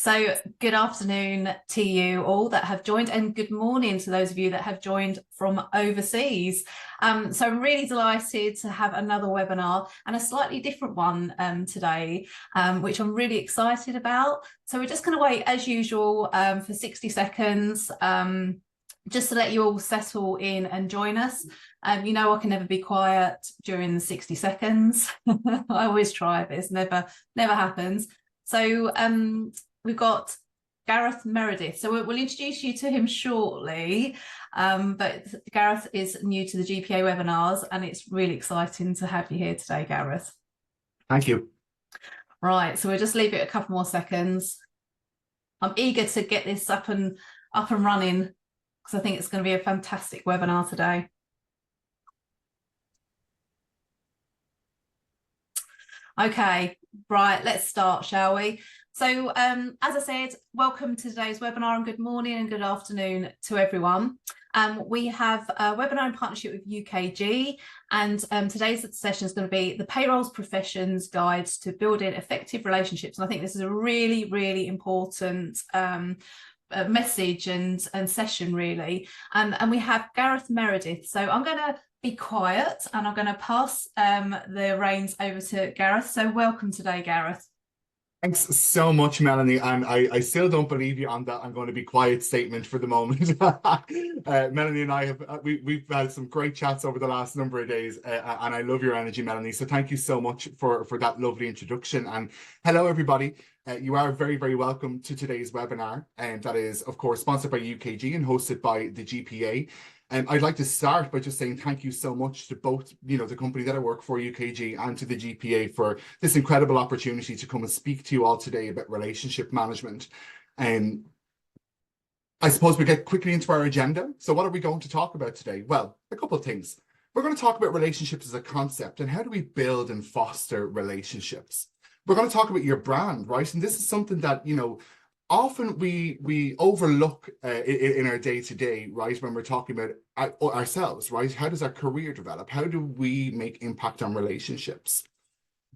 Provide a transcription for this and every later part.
So good afternoon to you all that have joined, and good morning to those of you that have joined from overseas. So I'm really delighted to have another webinar, and a slightly different one today, which I'm really excited about. So we're just going to wait as usual for 60 seconds just to let you all settle in and join us. You know, I can never be quiet during the 60 seconds. I always try, but it's never happens. So we've got Gareth Meredith. So we'll introduce you to him shortly. But Gareth is new to the GPA webinars, and it's really exciting to have you here today, Gareth. Thank you. Right, so we'll just leave it a couple more seconds. I'm eager to get this up and running, because I think it's going to be a fantastic webinar today. Okay, right, let's start, shall we? So as I said, welcome to today's webinar, and good morning and good afternoon to everyone. We have a webinar in partnership with UKG, and today's session is going to be the Payroll's Professions Guides to Building Effective Relationships. And I think this is a really, really important message and session, really. And we have Gareth Meredith. So I'm going to be quiet and I'm going to pass the reins over to Gareth. So welcome today, Gareth. Thanks so much, Melanie. And I still don't believe you on that I'm going to be quiet statement for the moment. Melanie and I have we've had some great chats over the last number of days, and I love your energy, Melanie. So thank you so much for that lovely introduction. And hello, everybody. You are very, very welcome to today's webinar, and that is, of course, sponsored by UKG and hosted by the GPA. I'd like to start by just saying thank you so much to both, the company that I work for, UKG, and to the GPA for this incredible opportunity to come and speak to you all today about relationship management. I suppose we get quickly into our agenda. So what are we going to talk about today? Well, a couple of things. We're going to talk about relationships as a concept and how do we build and foster relationships. We're going to talk about your brand, right? And this is something that, often we overlook in our day-to-day, right, when we're talking about ourselves, right? How does our career develop? How do we make impact on relationships?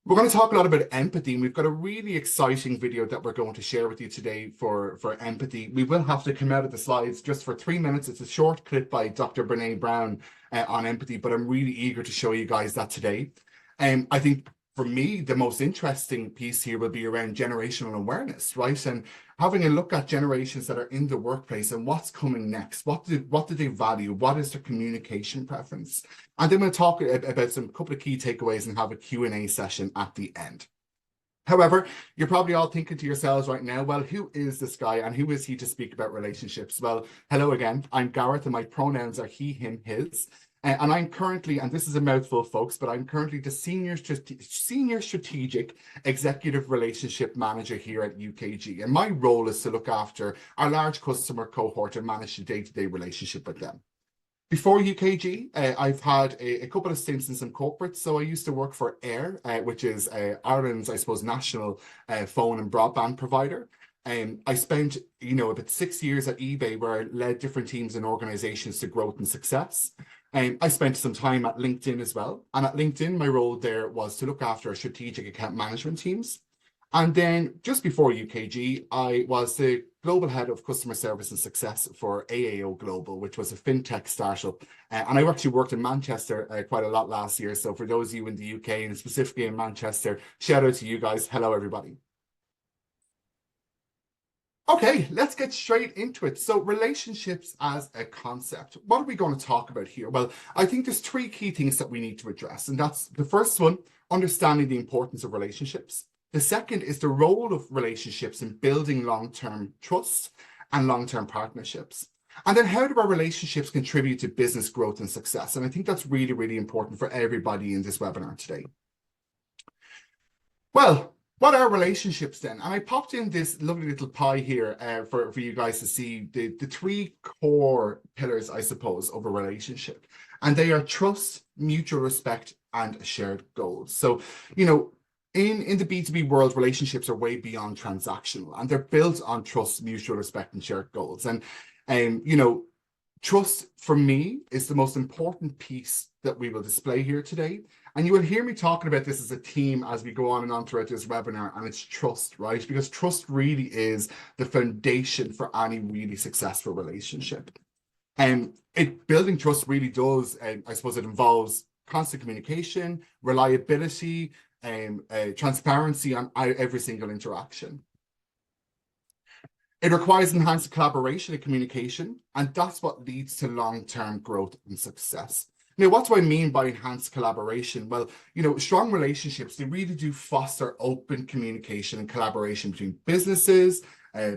We're going to talk a lot about empathy, and we've got a really exciting video that we're going to share with you today for empathy. We will have to come out of the slides just for 3 minutes. It's a short clip by Dr. Brene Brown on empathy, but I'm really eager to show you guys that today. I think for me, the most interesting piece here will be around generational awareness, right? And having a look at generations that are in the workplace and what's coming next. What do they value? What is their communication preference? And then we'll talk about some couple of key takeaways and have a Q&A session at the end. However, you're probably all thinking to yourselves right now, well, who is this guy and who is he to speak about relationships? Well, hello again. I'm Gareth, and my pronouns are he, him, his. And I'm currently, and this is a mouthful, folks, but I'm currently the Senior Strategic Executive Relationship Manager here at UKG. And my role is to look after our large customer cohort and manage the day-to-day relationship with them. Before UKG, I've had a couple of stints in some corporates. So I used to work for Air, which is Ireland's, I suppose, national phone and broadband provider. I spent, about 6 years at eBay, where I led different teams and organizations to growth and success. I spent some time at LinkedIn as well. And at LinkedIn, my role there was to look after our strategic account management teams. And then just before UKG, I was the global head of customer service and success for AAO Global, which was a fintech startup. And I actually worked in Manchester quite a lot last year. So for those of you in the UK and specifically in Manchester, shout out to you guys. Hello, everybody. Okay, let's get straight into it. So relationships as a concept. What are we going to talk about here? Well, I think there's 3 key things that we need to address. And that's the first one, understanding the importance of relationships. The second is the role of relationships in building long-term trust and long-term partnerships. And then how do our relationships contribute to business growth and success? And I think that's really, really important for everybody in this webinar today. Well, what are relationships then? And I popped in this lovely little pie here for you guys to see the 3 core pillars, I suppose, of a relationship. And they are trust, mutual respect, and shared goals. So, in the B2B world, relationships are way beyond transactional, and they're built on trust, mutual respect, and shared goals. And, trust for me is the most important piece that we will display here today. And you will hear me talking about this as a theme as we go on and on throughout this webinar, and it's trust, right? Because trust really is the foundation for any really successful relationship. And building trust really does, I suppose it involves constant communication, reliability, transparency on every single interaction. It requires enhanced collaboration and communication, and that's what leads to long-term growth and success. Now, what do I mean by enhanced collaboration? Well, strong relationships, they really do foster open communication and collaboration between businesses,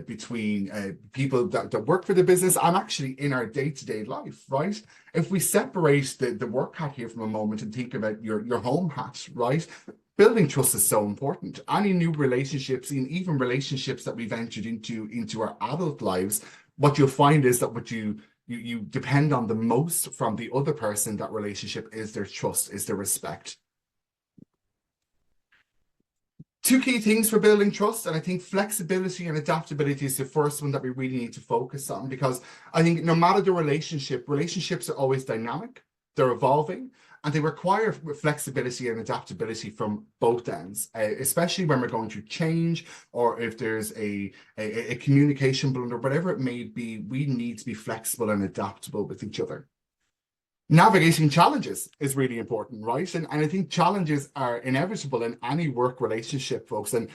between people that work for the business, and actually in our day-to-day life, right? If we separate the work hat here from a moment and think about your home hat, right? Building trust is so important. Any new relationships, and even relationships that we've entered into our adult lives, what you'll find is that what you depend on the most from the other person, that relationship, is their trust, is their respect. Two key things for building trust, and I think flexibility and adaptability is the first one that we really need to focus on, because I think no matter the relationship, relationships are always dynamic, they're evolving, and they require flexibility and adaptability from both ends, especially when we're going through change, or if there's a communication blunder, whatever it may be, we need to be flexible and adaptable with each other. Navigating challenges is really important, right? And I think challenges are inevitable in any work relationship, folks. And,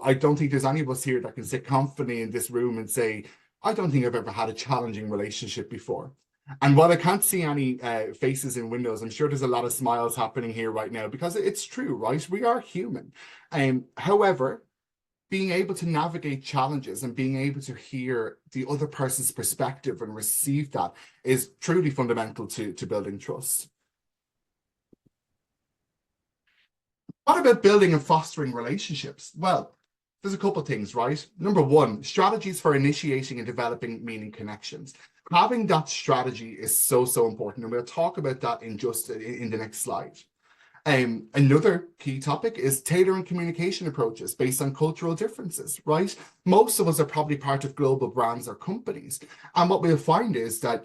I don't think there's any of us here that can sit confidently in this room and say, I don't think I've ever had a challenging relationship before. And while I can't see any faces in windows, I'm sure there's a lot of smiles happening here right now, because it's true, right? We are human. However, being able to navigate challenges and being able to hear the other person's perspective and receive that is truly fundamental to building trust. What about building and fostering relationships? Well, there's a couple of things, right? Number one, strategies for initiating and developing meaning connections. Having that strategy is so important, and we'll talk about that in the next slide. Another key topic is tailoring communication approaches based on cultural differences, right? Most of us are probably part of global brands or companies. And what we'll find is that,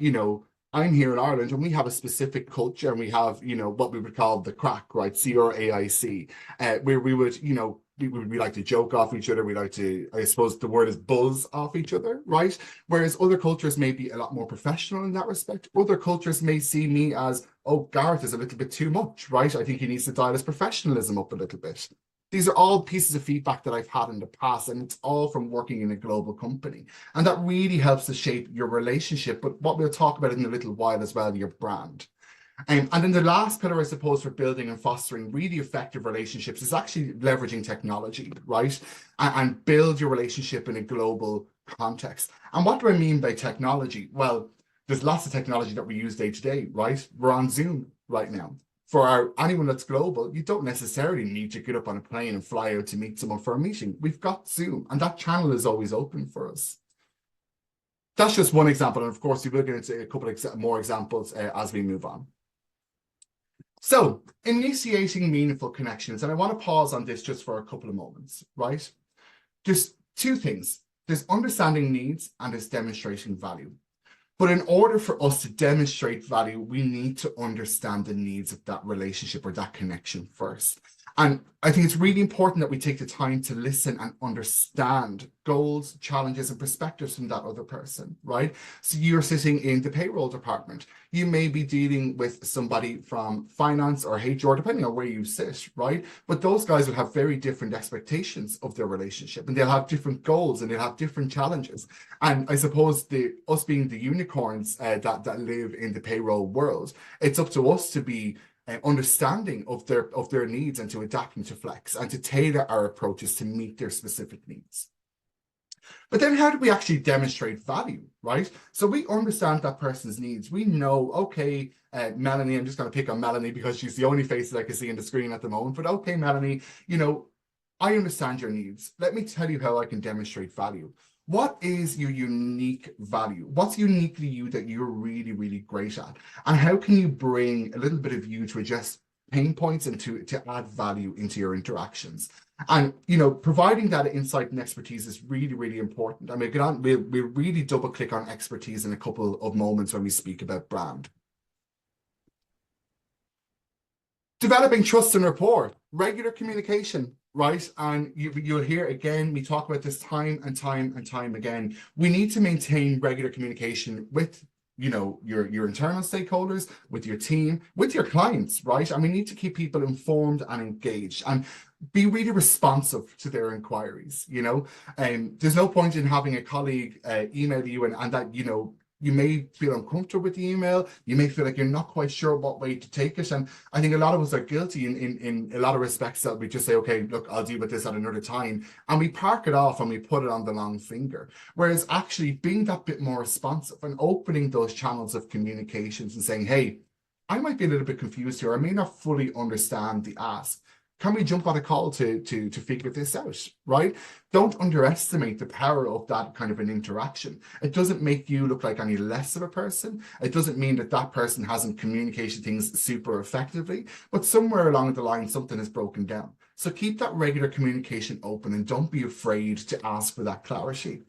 I'm here in Ireland and we have a specific culture, and we have, what we would call the crack, right? CRAIC, where we would, we like to joke off each other. We like to, I suppose the word is buzz off each other, right? Whereas other cultures may be a lot more professional in that respect. Other cultures may see me as, oh, Gareth is a little bit too much, right? I think he needs to dial his professionalism up a little bit. These are all pieces of feedback that I've had in the past, and it's all from working in a global company. And that really helps to shape your relationship, but what we'll talk about in a little while as well, your brand. And then the last pillar, I suppose, for building and fostering really effective relationships is actually leveraging technology, right? And build your relationship in a global context. And what do I mean by technology? Well, there's lots of technology that we use day to day, right? We're on Zoom right now. For anyone that's global, you don't necessarily need to get up on a plane and fly out to meet someone for a meeting. We've got Zoom, and that channel is always open for us. That's just one example. And of course, we will get into a couple more examples as we move on. So, initiating meaningful connections, and I want to pause on this just for a couple of moments, right? There's two things. There's understanding needs and there's demonstrating value. But in order for us to demonstrate value, we need to understand the needs of that relationship or that connection first. And I think it's really important that we take the time to listen and understand goals, challenges, and perspectives from that other person, right? So you're sitting in the payroll department. You may be dealing with somebody from finance or HR, depending on where you sit, right? But those guys will have very different expectations of their relationship, and they'll have different goals, and they'll have different challenges. And I suppose us being the unicorns that live in the payroll world, it's up to us to be understanding of their needs, and to adapt and to flex and to tailor our approaches to meet their specific needs. But then how do we actually demonstrate value, right? So we understand that person's needs. We know, okay, Melanie, I'm just going to pick on Melanie because she's the only face that I can see on the screen at the moment. But okay, Melanie, I understand your needs. Let me tell you how I can demonstrate value. What is your unique value? What's uniquely you that you're really, really great at? And how can you bring a little bit of you to address pain points and to add value into your interactions? And, providing that insight and expertise is really, really important. And we'll really double click on expertise in a couple of moments when we speak about brand. Developing trust and rapport, regular communication, right? And you'll hear again, we talk about this time and time and time again. We need to maintain regular communication with, you know, your internal stakeholders, with your team, with your clients, right? And we need to keep people informed and engaged and be really responsive to their inquiries, you know. There's no point in having a colleague email you and that, you know, you may feel uncomfortable with the email. You may feel like you're not quite sure what way to take it. And I think a lot of us are guilty in a lot of respects that we just say, okay, look, I'll deal with this at another time. And we park it off and we put it on the long finger. Whereas actually being that bit more responsive and opening those channels of communications and saying, hey, I might be a little bit confused here. I may not fully understand the ask. Can we jump on a call to figure this out, right? Don't underestimate the power of that kind of an interaction. It doesn't make you look like any less of a person. It doesn't mean that that person hasn't communicated things super effectively, but somewhere along the line, something has broken down. So keep that regular communication open and don't be afraid to ask for that clarity.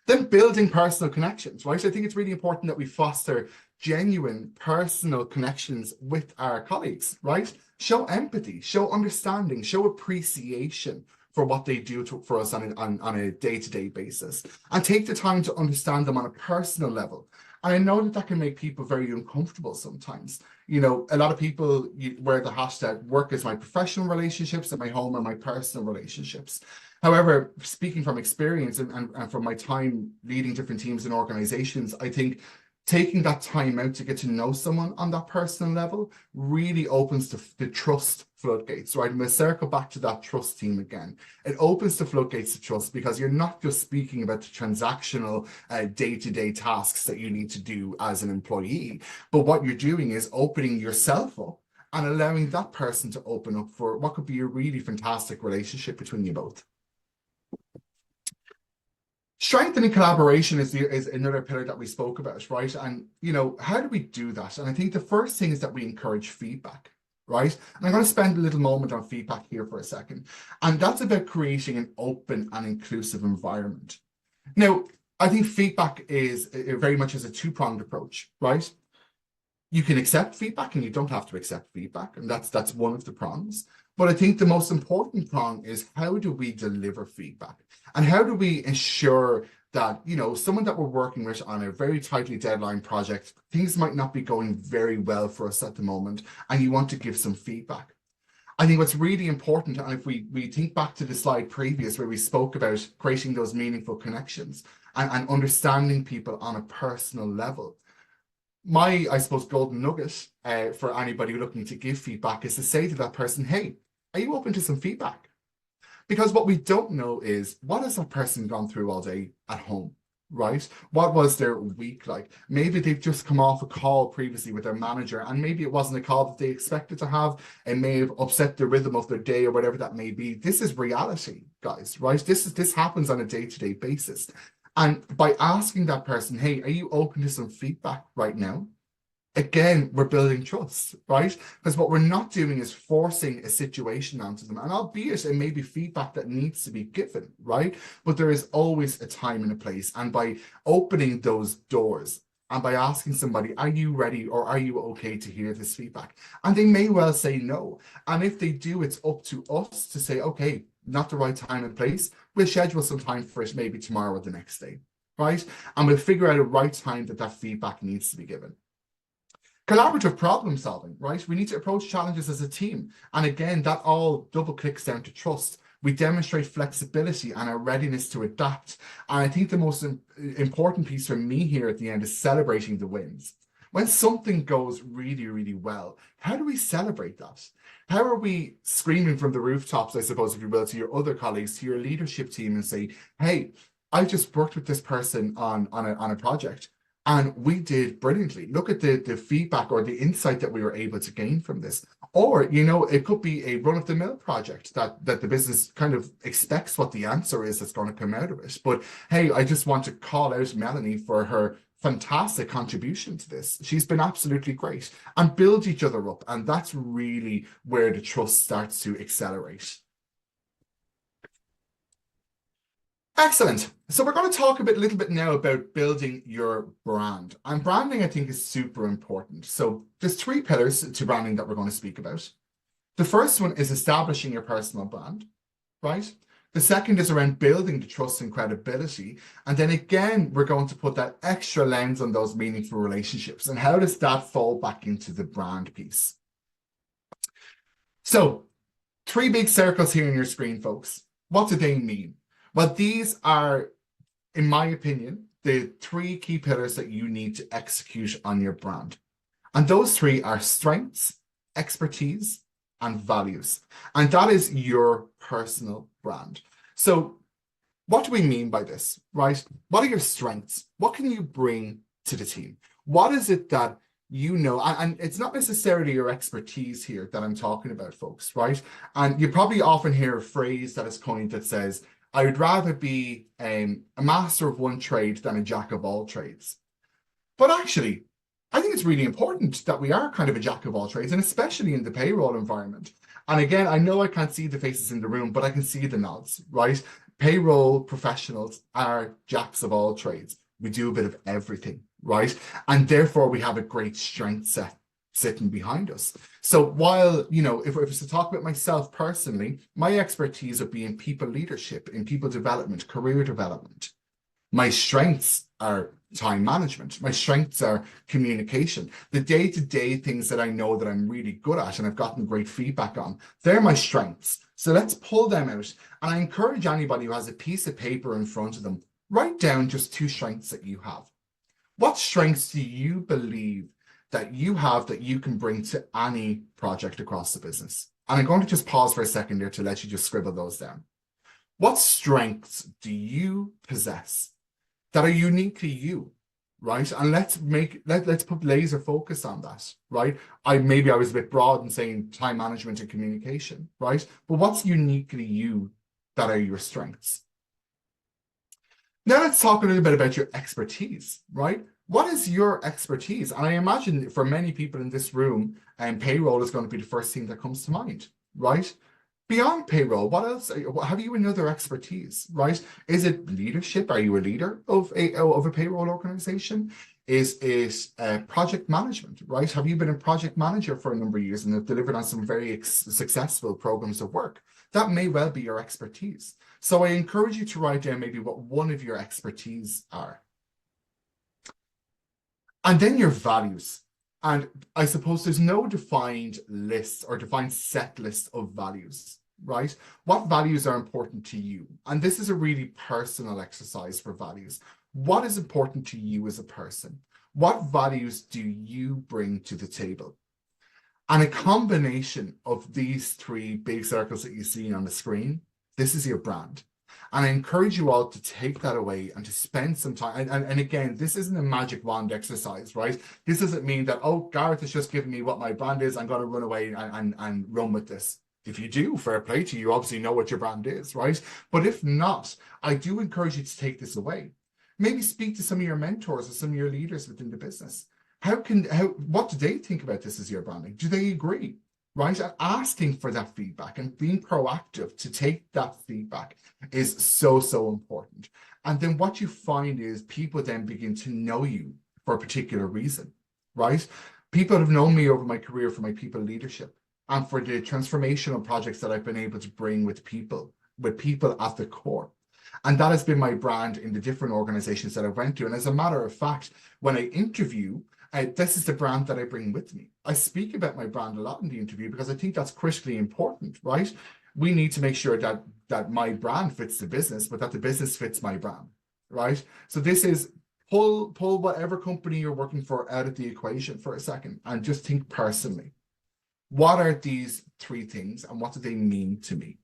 Then building personal connections, right? I think it's really important that we foster genuine personal connections with our colleagues, right? Show empathy, show understanding, show appreciation for what they do for us on a day-to-day basis, and take the time to understand them on a personal level. And I know that that can make people very uncomfortable sometimes. You know, a lot of people wear the hashtag work is my professional relationships and my home are my personal relationships. However, speaking from experience and from my time leading different teams and organizations, I think taking that time out to get to know someone on that personal level really opens the trust floodgates, right? And we'll circle back to that trust team again. It opens the floodgates to trust because you're not just speaking about the transactional day-to-day tasks that you need to do as an employee, but what you're doing is opening yourself up and allowing that person to open up for what could be a really fantastic relationship between you both. Strengthening collaboration is another pillar that we spoke about, right? And, you know, how do we do that? And I think the first thing is that we encourage feedback, right? And I'm going to spend a little moment on feedback here for a second. And that's about creating an open and inclusive environment. Now, I think feedback is very much as a two-pronged approach, right? You can accept feedback and you don't have to accept feedback. And that's one of the prongs. But I think the most important prong is how do we deliver feedback? And how do we ensure that, you know, someone that we're working with on a very tightly deadline project, things might not be going very well for us at the moment, and you want to give some feedback. I think what's really important, and if we think back to the slide previous where we spoke about creating those meaningful connections and understanding people on a personal level, my, I suppose, golden nugget for anybody looking to give feedback is to say to that person, hey, are you open to some feedback? Because what we don't know is what has that person gone through all day at home, right? What was their week like? Maybe they've just come off a call previously with their manager and maybe it wasn't a call that they expected to have. It may have upset the rhythm of their day or whatever that may be. This is reality, guys, right? This happens on a day-to-day basis. And by asking that person, hey, are you open to some feedback right now? Again, we're building trust, right? Because what we're not doing is forcing a situation onto them. And albeit it may be feedback that needs to be given, right? But there is always a time and a place. And by opening those doors and by asking somebody, are you ready or are you okay to hear this feedback? And they may well say no. And if they do, it's up to us to say, okay, not the right time and place. We'll schedule some time for it maybe tomorrow or the next day, right? And we'll figure out a right time that feedback needs to be given. Collaborative problem solving, right? We need to approach challenges as a team. And again, that all double clicks down to trust. We demonstrate flexibility and our readiness to adapt. And I think the most important piece for me here at the end is celebrating the wins. When something goes really, really well, how do we celebrate that? How are we screaming from the rooftops, I suppose, if you will, to your other colleagues, to your leadership team and say, hey, I just worked with this person on a project. And we did brilliantly. Look at the feedback or the insight that we were able to gain from this. Or, you know, it could be a run-of-the-mill project that the business kind of expects what the answer is that's going to come out of it. But hey, I just want to call out Melanie for her fantastic contribution to this. She's been absolutely great. And build each other up. And that's really where the trust starts to accelerate. Excellent. So we're going to talk a little bit now about building your brand. And branding, I think, is super important. So there's three pillars to branding that we're going to speak about. The first one is establishing your personal brand, right? The second is around building the trust and credibility. And then again, we're going to put that extra lens on those meaningful relationships. And how does that fall back into the brand piece? So three big circles here on your screen, folks. What do they mean? Well, these are, in my opinion, the three key pillars that you need to execute on your brand. And those three are strengths, expertise, and values. And that is your personal brand. So what do we mean by this, right? What are your strengths? What can you bring to the team? What is it that you know? And it's not necessarily your expertise here that I'm talking about, folks, right? And you probably often hear a phrase that is coined that says, I would rather be a master of one trade than a jack of all trades. But actually, I think it's really important that we are kind of a jack of all trades, and especially in the payroll environment. And again, I know I can't see the faces in the room, but I can see the nods, right? Payroll professionals are jacks of all trades. We do a bit of everything, right? And therefore, we have a great strength set sitting behind us. So while, you know, if it's to talk about myself personally, my expertise would be in people leadership, in people development, career development. My strengths are time management. My strengths are communication. The day-to-day things that I know that I'm really good at and I've gotten great feedback on, they're my strengths. So let's pull them out. And I encourage anybody who has a piece of paper in front of them, write down just two strengths that you have. What strengths do you believe that you have that you can bring to any project across the business? And I'm going to just pause for a second there to let you just scribble those down. What strengths do you possess that are uniquely you, right? And let's put laser focus on that, right? Maybe I was a bit broad in saying time management and communication, right? But what's uniquely you that are your strengths? Now let's talk a little bit about your expertise, right? What is your expertise? And I imagine for many people in this room, payroll is going to be the first thing that comes to mind, right? Beyond payroll, what else have you another expertise, right? Is it leadership? Are you a leader of a payroll organization? Is it project management, right? Have you been a project manager for a number of years and have delivered on some very successful programs of work? That may well be your expertise. So I encourage you to write down maybe what one of your expertise are. And then your values. And I suppose there's no defined list or defined set list of values, right? What values are important to you? And this is a really personal exercise for values. What is important to you as a person? What values do you bring to the table? And a combination of these three big circles that you see on the screen, this is your brand. And I encourage you all to take that away and to spend some time. And again, this isn't a magic wand exercise, right? This doesn't mean that, oh, Gareth has just given me what my brand is. I'm going to run away and run with this. If you do, fair play to you. You obviously know what your brand is, right? But if not, I do encourage you to take this away. Maybe speak to some of your mentors or some of your leaders within the business. What do they think about this as your branding? Do they agree? Right? And asking for that feedback and being proactive to take that feedback is so, so important. And then what you find is people then begin to know you for a particular reason, right? People have known me over my career for my people leadership and for the transformational projects that I've been able to bring with people at the core. And that has been my brand in the different organizations that I went to. And as a matter of fact, when I interview, this is the brand that I bring with me. I speak about my brand a lot in the interview because I think that's critically important, right? We need to make sure that my brand fits the business, but that the business fits my brand, right? So this is pull whatever company you're working for out of the equation for a second and just think personally. What are these three things and what do they mean to me?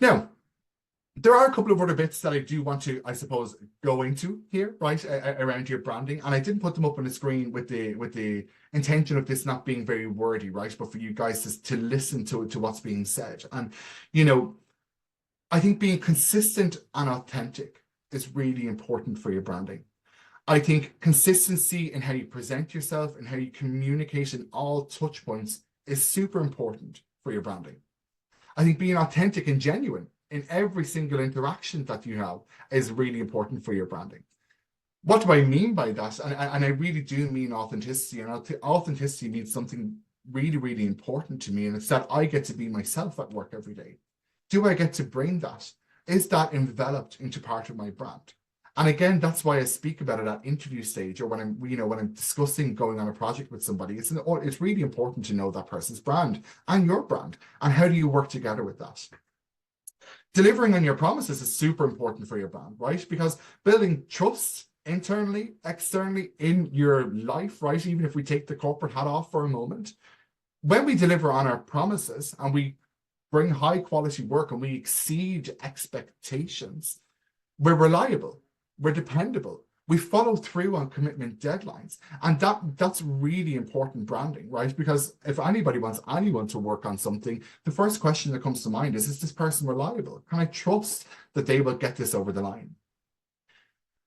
Now, there are a couple of other bits that I do want to, I suppose, go into here, right, around your branding. And I didn't put them up on the screen with the intention of this not being very wordy, right, but for you guys to listen to what's being said. And, you know, I think being consistent and authentic is really important for your branding. I think consistency in how you present yourself and how you communicate in all touch points is super important for your branding. I think being authentic and genuine in every single interaction that you have is really important for your branding. What do I mean by that? And I really do mean authenticity. And authenticity means something really, really important to me. And it's that I get to be myself at work every day. Do I get to bring that? Is that enveloped into part of my brand? And again, that's why I speak about it at interview stage, or when I'm discussing going on a project with somebody. It's really important to know that person's brand and your brand, and how do you work together with that. Delivering on your promises is super important for your brand, right? Because building trust internally, externally, in your life, right? Even if we take the corporate hat off for a moment, when we deliver on our promises and we bring high quality work and we exceed expectations, we're reliable, we're dependable, we follow through on commitment deadlines. And that's really important branding, right? Because if anybody wants anyone to work on something, the first question that comes to mind is this person reliable? Can I trust that they will get this over the line?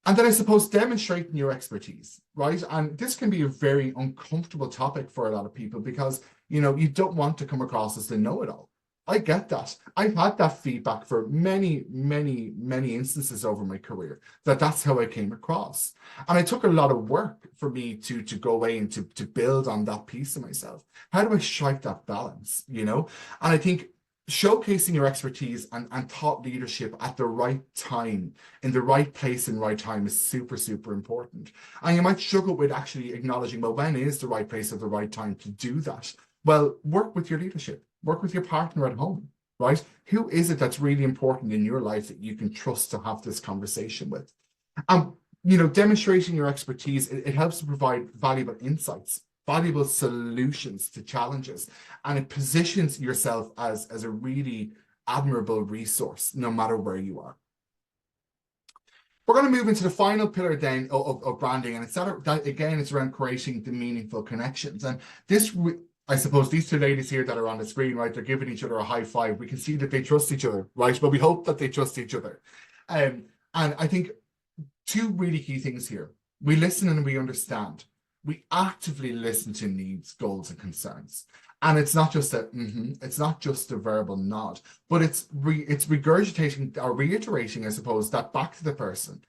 And then I suppose demonstrating your expertise, right? And this can be a very uncomfortable topic for a lot of people because, you don't want to come across as the know-it-all. I get that. I've had that feedback for many, many, many instances over my career, that's how I came across. And it took a lot of work for me to go away and to build on that piece of myself. How do I strike that balance, And I think showcasing your expertise and thought leadership at the right time, in the right place and right time is super, super important. And you might struggle with actually acknowledging, well, when is the right place at the right time to do that? Well, work with your leadership, work with your partner at home, right? Who is it that's really important in your life that you can trust to have this conversation with? Demonstrating your expertise, it helps to provide valuable insights, valuable solutions to challenges, and it positions yourself as a really admirable resource, no matter where you are. We're going to move into the final pillar then of branding, and it's that again, it's around creating the meaningful connections. And this, I suppose these two ladies here that are on the screen, right, they're giving each other a high five. We can see that they trust each other, right? But we hope that they trust each other. And I think two really key things here. We listen and we understand. We actively listen to needs, goals, and concerns. And it's not just it's not just a verbal nod, but it's regurgitating or reiterating, I suppose, that back to the person.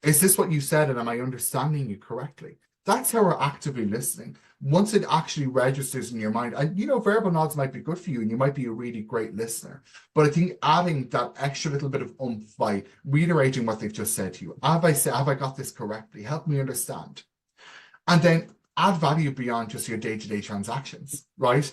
Is this what you said? And am I understanding you correctly? That's how we're actively listening. Once it actually registers in your mind, and verbal nods might be good for you and you might be a really great listener. But I think adding that extra little bit of oomph by reiterating what they've just said to you. Have I got this correctly? Help me understand. And then add value beyond just your day-to-day transactions, right?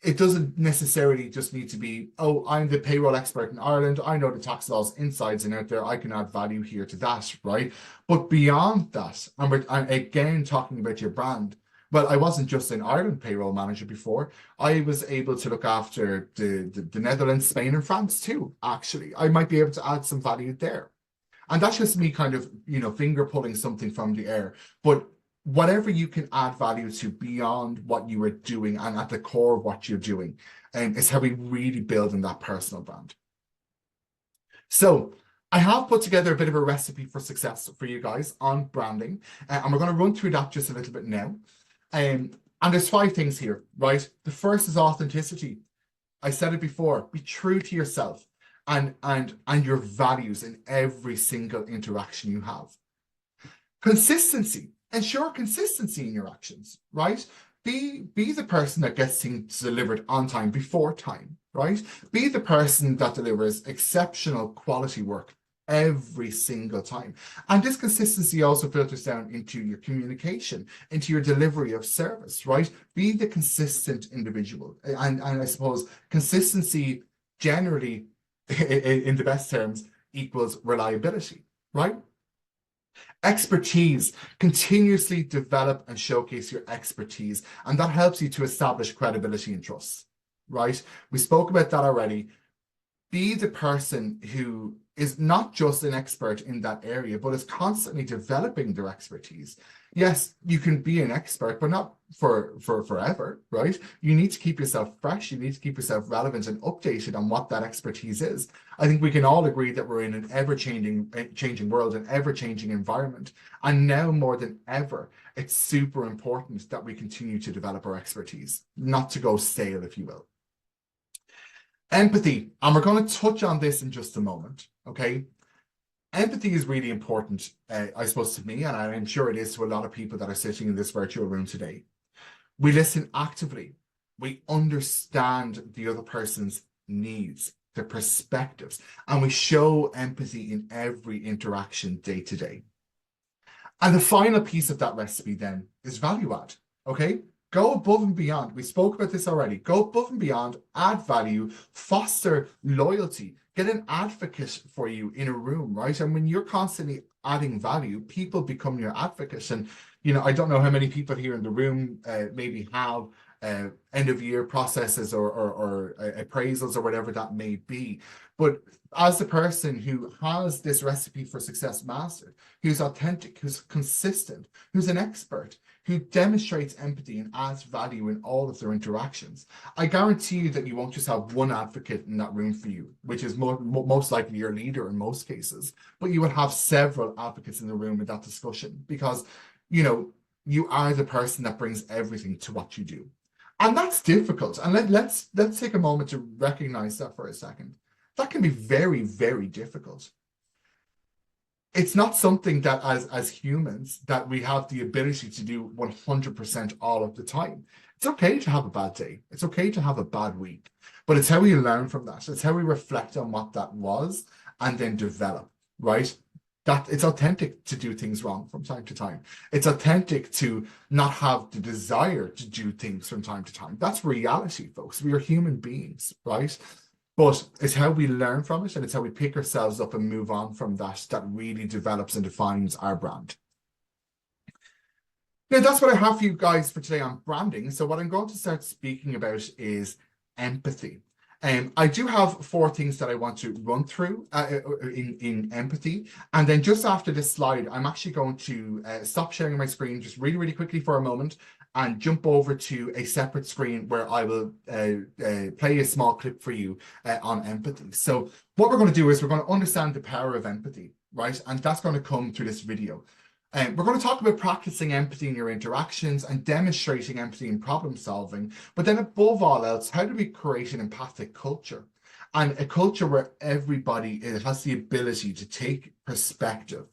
It doesn't necessarily just need to be, oh, I'm the payroll expert in Ireland. I know the tax laws insides and out there. I can add value here to that, right? But beyond that, and again, talking about your brand, well, I wasn't just an Ireland payroll manager before. I was able to look after the Netherlands, Spain, and France too, actually. I might be able to add some value there. And that's just me kind of, finger pulling something from the air. But whatever you can add value to beyond what you are doing and at the core of what you're doing, is how we really build in that personal brand. So I have put together a bit of a recipe for success for you guys on branding, and we're going to run through that just a little bit now. And there's 5 things here, right? The first is authenticity. I said it before, be true to yourself and your values in every single interaction you have. Consistency. Ensure consistency in your actions, right? Be the person that gets things delivered on time, before time, right? Be the person that delivers exceptional quality work every single time. And this consistency also filters down into your communication, into your delivery of service, right? Be the consistent individual. And I suppose consistency generally, in the best terms, equals reliability, right? Expertise. Continuously develop and showcase your expertise, and that helps you to establish credibility and trust, right? We spoke about that already. Be the person who is not just an expert in that area, but is constantly developing their expertise. Yes, you can be an expert, but not for forever, right? You need to keep yourself fresh. You need to keep yourself relevant and updated on what that expertise is. I think we can all agree that we're in an ever-changing world, an ever-changing environment. And now more than ever, it's super important that we continue to develop our expertise, not to go stale, if you will. Empathy, and we're going to touch on this in just a moment, okay? Empathy is really important, I suppose, to me, and I'm sure it is to a lot of people that are sitting in this virtual room today. We listen actively. We understand the other person's needs, their perspectives, and we show empathy in every interaction day to day. And the final piece of that recipe then is value add, okay? Go above and beyond. We spoke about this already. Go above and beyond, add value, foster loyalty, get an advocate for you in a room, right? And when you're constantly adding value, people become your advocates. And, you know, I don't know how many people here in the room maybe have end of year processes or appraisals or whatever that may be. But as the person who has this recipe for success mastered, who's authentic, who's consistent, who's an expert, who demonstrates empathy and adds value in all of their interactions, I guarantee you that you won't just have one advocate in that room for you, which is most likely your leader in most cases, but you will have several advocates in the room in that discussion because, you know, you are the person that brings everything to what you do. And that's difficult. And let's take a moment to recognize that for a second. That can be very, very difficult. It's not something that as humans that we have the ability to do 100% all of the time. It's okay to have a bad day. It's okay to have a bad week, but it's how we learn from that. It's how we reflect on what that was and then develop, right? That it's authentic to do things wrong from time to time. It's authentic to not have the desire to do things from time to time. That's reality, folks. We are human beings, right? But it's how we learn from it and it's how we pick ourselves up and move on from that that really develops and defines our brand. Now, that's what I have for you guys for today on branding. So what I'm going to start speaking about is empathy. I do have 4 things that I want to run through in empathy. And then just after this slide, I'm actually going to stop sharing my screen just really, really quickly for a moment and jump over to a separate screen where I will play a small clip for you on empathy. So what we're going to do is we're going to understand the power of empathy, right? And that's going to come through this video. We're going to talk about practicing empathy in your interactions and demonstrating empathy in problem solving. But then above all else, how do we create an empathic culture? And a culture where everybody has the ability to take perspective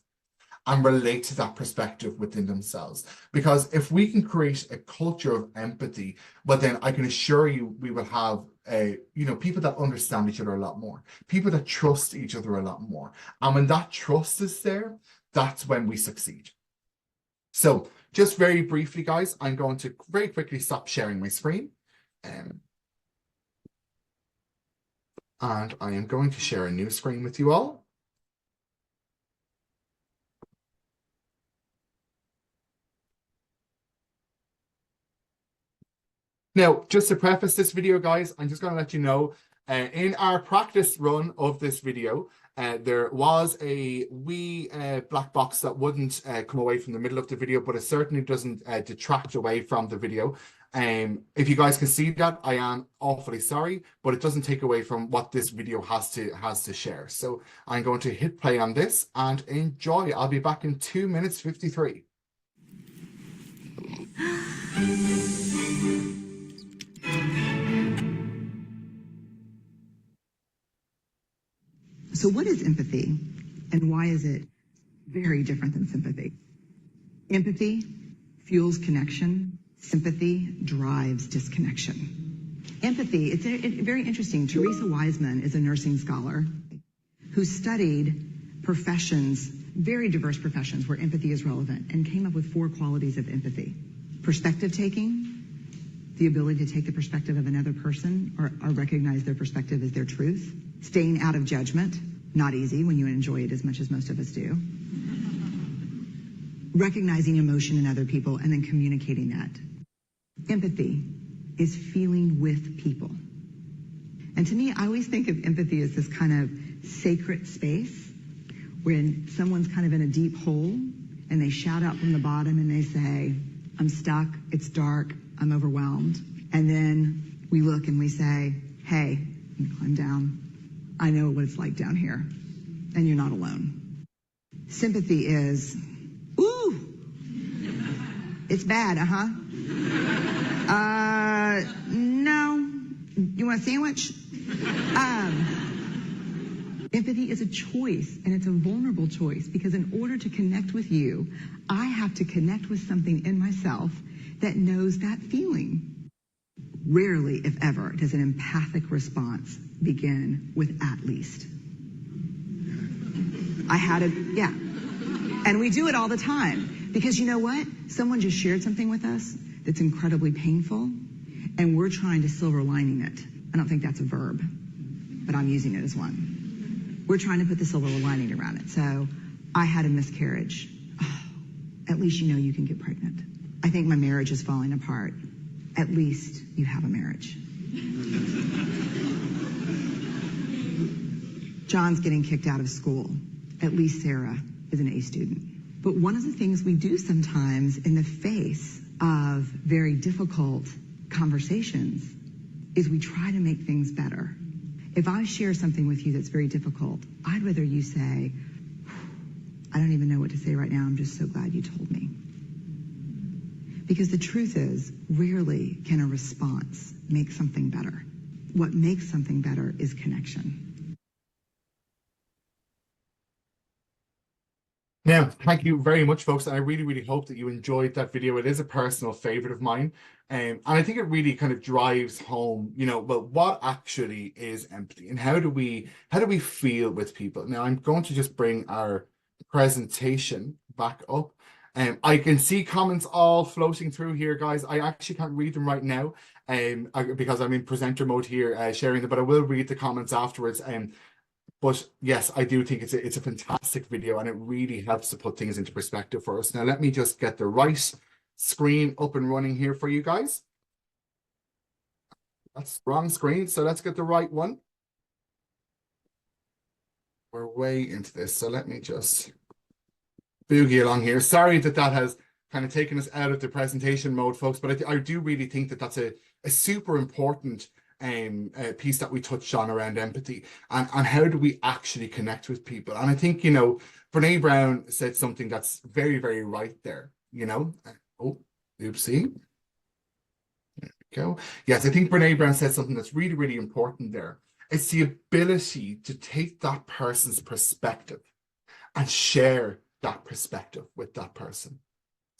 and relate to that perspective within themselves. Because if we can create a culture of empathy, well, then I can assure you we will have people that understand each other a lot more, people that trust each other a lot more. And when that trust is there, that's when we succeed. So just very briefly, guys, I'm going to very quickly stop sharing my screen. And I am going to share a new screen with you all. Now, just to preface this video, guys, I'm just going to let you know, in our practice run of this video, there was a wee black box that wouldn't come away from the middle of the video, but it certainly doesn't detract away from the video. If you guys can see that, I am awfully sorry, but it doesn't take away from what this video has to share. So I'm going to hit play on this and enjoy. I'll be back in 2 minutes 53. So what is empathy and why is it very different than sympathy? Empathy fuels connection. Sympathy drives disconnection. Empathy, it's very interesting. Teresa Wiseman is a nursing scholar who studied professions, very diverse professions where empathy is relevant, and came up with 4 qualities of empathy. Perspective taking, the ability to take the perspective of another person or recognize their perspective as their truth. Staying out of judgment, not easy when you enjoy it as much as most of us do. Recognizing emotion in other people and then communicating that. Empathy is feeling with people. And to me, I always think of empathy as this kind of sacred space when someone's kind of in a deep hole and they shout out from the bottom and they say, I'm stuck, it's dark, I'm overwhelmed. And then we look and we say, hey, climb down. I know what it's like down here, and you're not alone. Sympathy is, ooh, it's bad, no. You want a sandwich? Empathy is a choice, and it's a vulnerable choice, because in order to connect with you, I have to connect with something in myself that knows that feeling. Rarely, if ever, does an empathic response begin with "at least." Yeah. And we do it all the time, because you know what? Someone just shared something with us that's incredibly painful, and we're trying to silver lining it. I don't think that's a verb, but I'm using it as one. We're trying to put the silver lining around it. So, I had a miscarriage. Oh, at least you know you can get pregnant. I think my marriage is falling apart. At least you have a marriage. John's getting kicked out of school. At least Sarah is an A student. But one of the things we do sometimes in the face of very difficult conversations is we try to make things better. If I share something with you that's very difficult, I'd rather you say, "I don't even know what to say right now. I'm just so glad you told me." Because the truth is, rarely can a response make something better. What makes something better is connection. Now, thank you very much, folks. And I really, really hope that you enjoyed that video. It is a personal favorite of mine. And I think it really kind of drives home, well, what actually is empathy, and how do we feel with people? Now, I'm going to just bring our presentation back up. I can see comments all floating through here, guys. I actually can't read them right now because I'm in presenter mode here, sharing them, but I will read the comments afterwards. But yes, I do think it's a fantastic video, and it really helps to put things into perspective for us. Now, let me just get the right screen up and running here for you guys. That's the wrong screen, so let's get the right one. We're way into this, so let me just boogie along here. Sorry that has kind of taken us out of the presentation mode, folks, but I do really think that that's a super important piece that we touched on around empathy and how do we actually connect with people. And I think, Brene Brown said something that's very, very right there, Oh, oopsie. There we go. Yes, I think Brene Brown said something that's really, really important there. It's the ability to take that person's perspective and share that perspective with that person.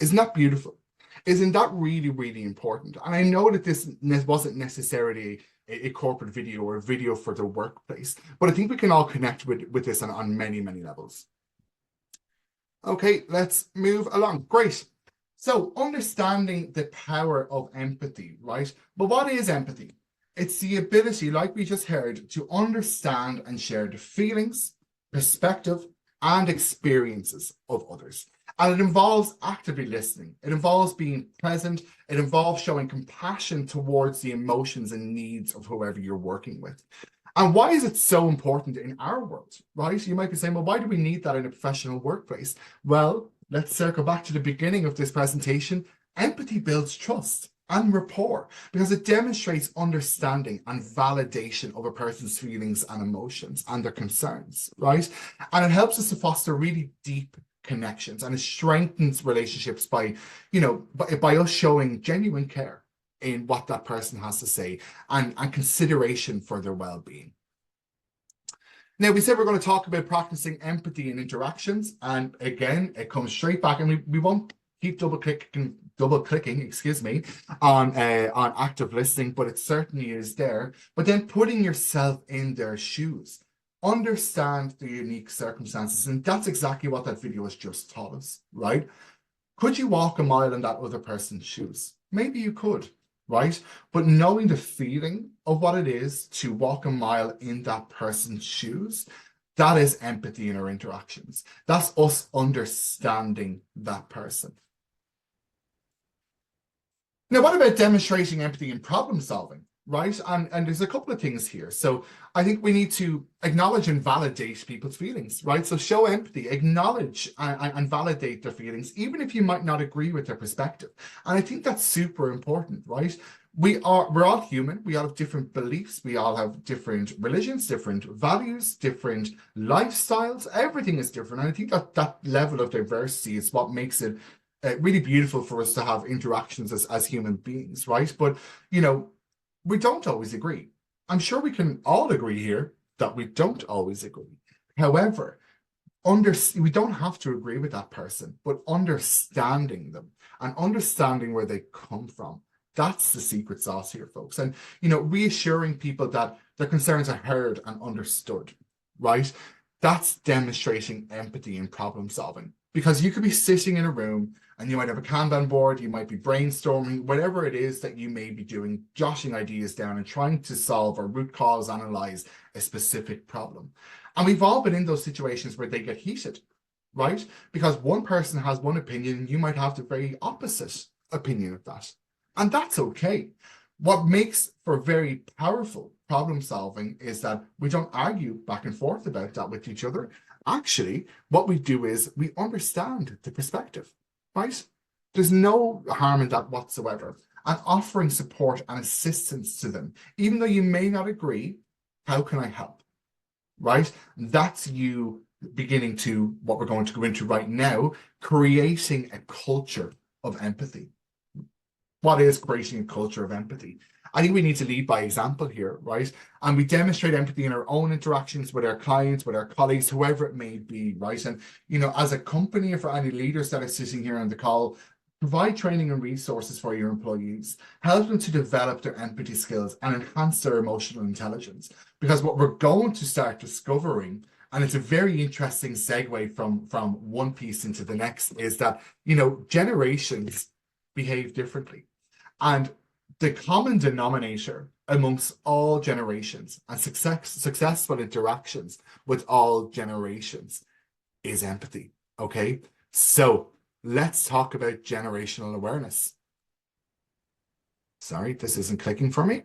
Isn't that beautiful? Isn't that really, really important? And I know that this wasn't necessarily a corporate video or a video for the workplace, but I think we can all connect with this on many, many levels. Okay, let's move along. Great. So understanding the power of empathy, right? But what is empathy? It's the ability, like we just heard, to understand and share the feelings, perspective, and experiences of others. And it involves actively listening. It involves being present. It involves showing compassion towards the emotions and needs of whoever you're working with. And why is it so important in our world, right? You might be saying, well, why do we need that in a professional workplace? Well, let's circle back to the beginning of this presentation. Empathy builds trust and rapport because it demonstrates understanding and validation of a person's feelings and emotions and their concerns, right? And it helps us to foster really deep connections, and it strengthens relationships by us showing genuine care in what that person has to say and consideration for their well-being. Now, we said we're going to talk about practicing empathy in interactions, and again, it comes straight back, and we won't keep double clicking, excuse me, on active listening, but it certainly is there. But then putting yourself in their shoes. Understand the unique circumstances, and that's exactly what that video has just taught us, right? Could you walk a mile in that other person's shoes? Maybe you could, right? But knowing the feeling of what it is to walk a mile in that person's shoes, that is empathy in our interactions. That's us understanding that person. Now, what about demonstrating empathy in problem solving? Right? And there's a couple of things here. So I think we need to acknowledge and validate people's feelings, right? So show empathy, acknowledge and validate their feelings, even if you might not agree with their perspective. And I think that's super important, right? We're all human. We all have different beliefs. We all have different religions, different values, different lifestyles. Everything is different. And I think that level of diversity is what makes it really beautiful for us to have interactions as human beings, right? But, we don't always agree. I'm sure we can all agree here that we don't always agree. However, we don't have to agree with that person, but understanding them and understanding where they come from, that's the secret sauce here, folks. And, you know, reassuring people that their concerns are heard and understood, right? That's demonstrating empathy and problem solving. Because you could be sitting in a room and you might have a Kanban board, you might be brainstorming, whatever it is that you may be doing, jotting ideas down and trying to solve or root cause analyze a specific problem. And we've all been in those situations where they get heated, right? Because one person has one opinion and you might have the very opposite opinion of that. And that's okay. What makes for very powerful problem solving is that we don't argue back and forth about that with each other. Actually, what we do is we understand the perspective, right? There's no harm in that whatsoever. And offering support and assistance to them, even though you may not agree, how can I help? Right? That's you beginning to, what we're going to go into right now, creating a culture of empathy. What is creating a culture of empathy? I think we need to lead by example here, right? And we demonstrate empathy in our own interactions with our clients, with our colleagues, whoever it may be, right? And, you know, as a company, or for any leaders that are sitting here on the call, provide training and resources for your employees, help them to develop their empathy skills and enhance their emotional intelligence. Because what we're going to start discovering, and it's a very interesting segue from one piece into the next, is that, you know, generations behave differently. And the common denominator amongst all generations and successful interactions with all generations is empathy, okay? So let's talk about generational awareness. Sorry, this isn't clicking for me.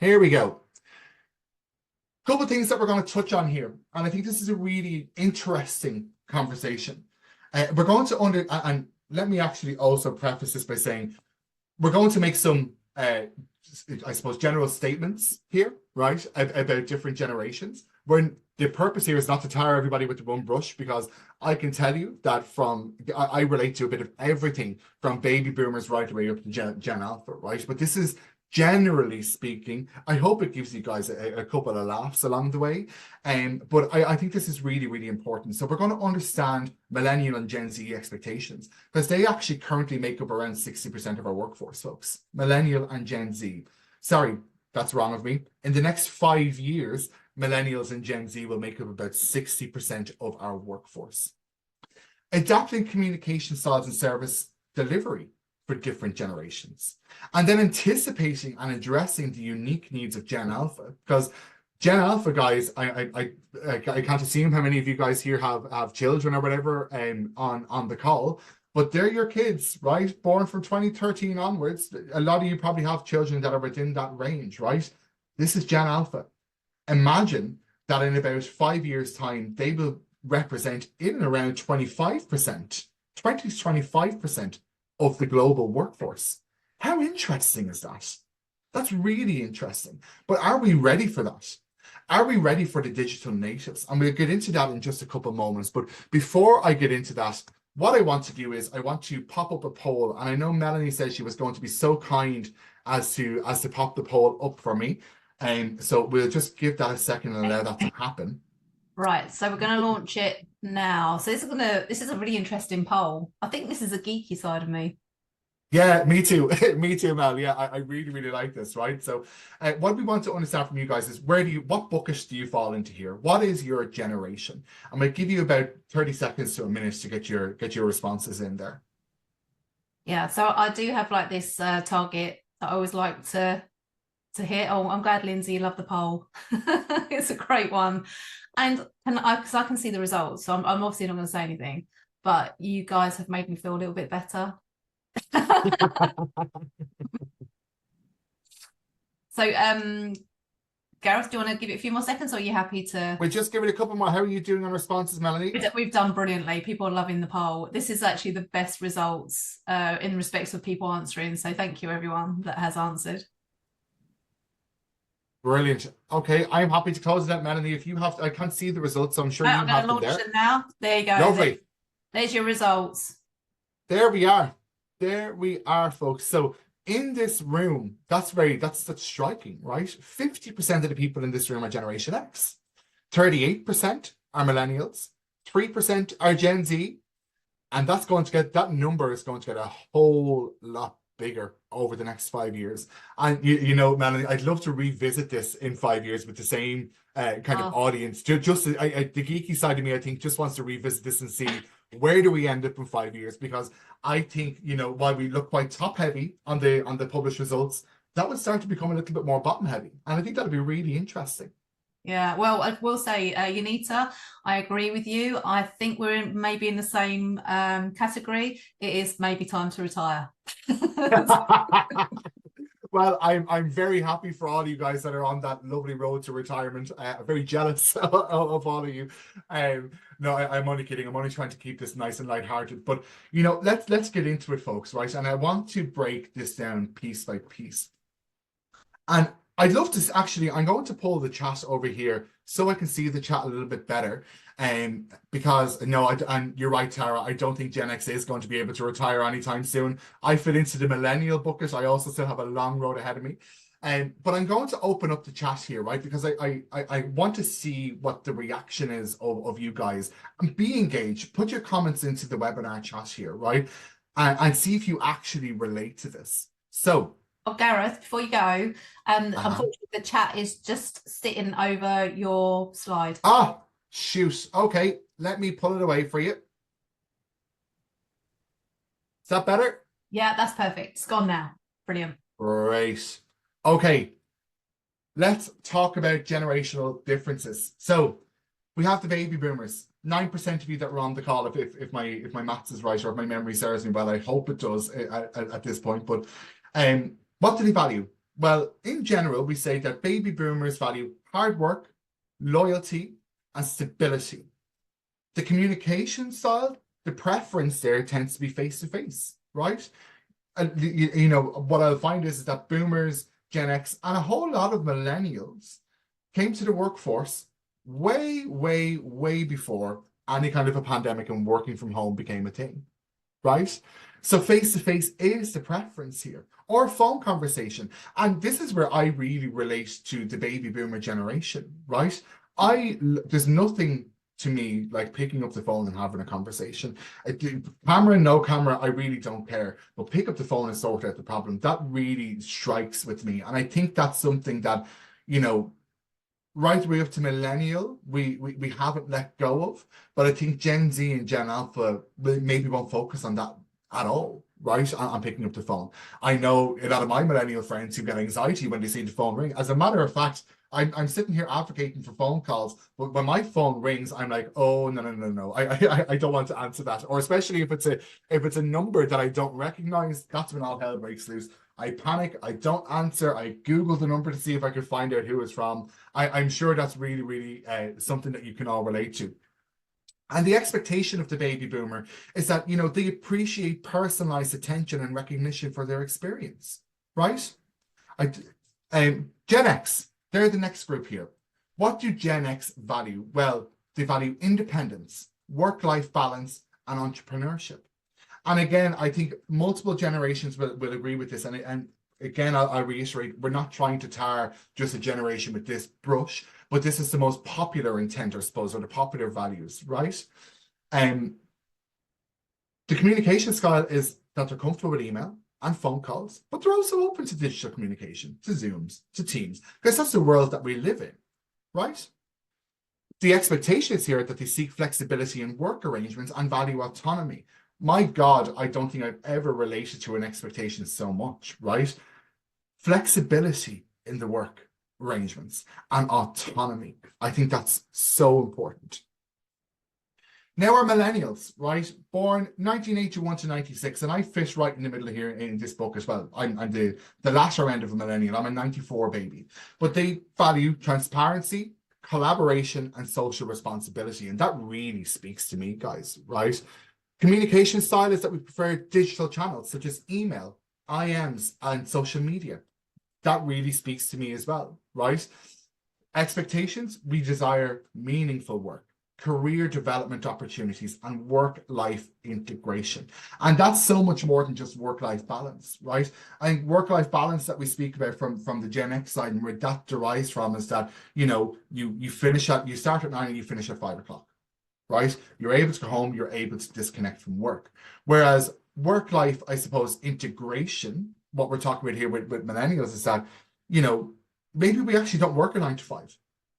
Here we go. Couple of things that we're going to touch on here, and I think this is a really interesting conversation. We're going to and let me actually also preface this by saying we're going to make some, I suppose, general statements here, right, about different generations. When the purpose here is not to tar everybody with the one brush, because I can tell you that I relate to a bit of everything from baby boomers right away up to Gen Alpha, right? But this is, generally speaking, I hope it gives you guys a couple of laughs along the way. But I think this is really, really important. So we're going to understand millennial and Gen Z expectations, because they actually currently make up around 60% of our workforce, folks. Millennial and Gen Z. Sorry, that's wrong of me. In the next 5 years, millennials and Gen Z will make up about 60% of our workforce. Adapting communication styles and service delivery for different generations, and then anticipating and addressing the unique needs of Gen Alpha, because Gen Alpha guys, I can't assume how many of you guys here have children or whatever on the call, but they're your kids, right? Born from 2013 onwards. A lot of you probably have children that are within that range, right? This is Gen Alpha. Imagine that in about 5 years' time, they will represent in and around 25%, 20 to 25% of the global workforce. How interesting is that? That's really interesting. But are we ready for that? Are we ready for the digital natives? And we'll get into that in just a couple of moments. But before I get into that, what I want to do is I want to pop up a poll. And I know Melanie said she was going to be so kind as to pop the poll up for me. So we'll just give that a second and allow that to happen. Right, so we're going to launch it now. So this is a really interesting poll. I think this is a geeky side of me. Yeah, me too. Me too, Mel. Yeah, I really, really like this, right? So what we want to understand from you guys is what bucket do you fall into here? What is your generation? I'm going to give you about 30 seconds to a minute to get your responses in there. Yeah, so I do have like this target that I always like to hit. Oh, I'm glad, Lindsay, you love the poll. It's a great one. And because I can see the results, so I'm obviously not going to say anything, but you guys have made me feel a little bit better. So, Gareth, do you want to give it a few more seconds, or are you happy to? We'll just give it a couple more. How are you doing on responses, Melanie? We've done brilliantly. People are loving the poll. This is actually the best results in respects of people answering. So thank you, everyone that has answered. Brilliant. Okay, I'm happy to close that, Melanie. If you have, I can't see the results, so I'm sure you have them there. I'm going to launch them now. There you go. There's your results. There we are. There we are, folks. So in this room, that's striking, right? 50% of the people in this room are Generation X, 38% are millennials, 3% are Gen Z, and that number is going to get a whole lot bigger over the next 5 years. And you know, Melanie, I'd love to revisit this in 5 years with the same kind of audience. The geeky side of me, I think, just wants to revisit this and see where do we end up in 5 years, because I think, you know, while we look quite top heavy on the published results, that would start to become a little bit more bottom heavy, and I think that'd be really interesting. Yeah, well, I will say, Yanita, I agree with you. I think we're maybe in the same category. It is maybe time to retire. Well, I'm very happy for all you guys that are on that lovely road to retirement. I'm very jealous of all of you. No, I'm only kidding. I'm only trying to keep this nice and lighthearted. But you know, let's get into it, folks, right? And I want to break this down piece by piece. And I'd love to actually, I'm going to pull the chat over here so I can see the chat a little bit better. Because no, and you're right, Tara, I don't think Gen X is going to be able to retire anytime soon. I fit into the millennial bucket. I also still have a long road ahead of me. But I'm going to open up the chat here, right? Because I want to see what the reaction is of you guys. And be engaged. Put your comments into the webinar chat here, right? And see if you actually relate to this. So, oh, Gareth, before you go, unfortunately the chat is just sitting over your slide. Ah, shoot. Okay, let me pull it away for you. Is that better? Yeah, that's perfect. It's gone now. Brilliant. Great. Okay, let's talk about generational differences. So we have the baby boomers. 9% of you that were on the call, if my maths is right, or if my memory serves me well, I hope it does at this point. But what do they value? Well, in general, we say that baby boomers value hard work, loyalty, and stability. The communication style, the preference there tends to be face-to-face, right? And you know, what I'll find is that boomers, Gen X, and a whole lot of millennials came to the workforce way, way, way before any kind of a pandemic and working from home became a thing, right? So face-to-face is the preference here, or phone conversation. And this is where I really relate to the baby boomer generation, right? There's nothing to me like picking up the phone and having a conversation. Camera, no camera, I really don't care. But pick up the phone and sort out the problem. That really strikes with me. And I think that's something that, you know, right way up to millennial, we haven't let go of. But I think Gen Z and Gen Alpha maybe won't focus on that at all, right? I'm picking up the phone. I know a lot of my millennial friends who get anxiety when they see the phone ring. As a matter of fact, I'm sitting here advocating for phone calls, but when my phone rings, I'm like, oh no, I don't want to answer that. Or especially if it's a number that I don't recognize, that's when all hell breaks loose. I panic, I don't answer, I Google the number to see if I could find out who it's from. I'm sure that's really, really something that you can all relate to. And the expectation of the baby boomer is that, you know, they appreciate personalized attention and recognition for their experience, right? Gen X, they're the next group here. What do Gen X value? Well, they value independence, work-life balance, and entrepreneurship. And again, I think multiple generations will agree with this. And again, I'll reiterate, we're not trying to tar just a generation with this brush, but this is the most popular intent, I suppose, or the popular values, right? The communication style is that they're comfortable with email and phone calls, but they're also open to digital communication, to Zooms, to Teams, because that's the world that we live in, right? The expectation is here that they seek flexibility in work arrangements and value autonomy. My God, I don't think I've ever related to an expectation so much, right? Flexibility in the work arrangements and autonomy. I think that's so important. Now we're millennials, right? Born 1981 to 96, and I fit right in the middle here in this book as well. I'm the latter end of a millennial. I'm a 94 baby. But they value transparency, collaboration, and social responsibility. And that really speaks to me, guys, right? Communication style is that we prefer digital channels such as email, IMs, and social media. That really speaks to me as well, right? Expectations, we desire meaningful work, career development opportunities, and work-life integration. And that's so much more than just work-life balance, right? I think work-life balance that we speak about from the Gen X side, and where that derives from, is that, you know, you start at 9 and you finish at 5 o'clock, right? You're able to go home, you're able to disconnect from work. Whereas work-life, I suppose, integration, what we're talking about here with millennials, is that, you know, maybe we actually don't work a 9 to 5.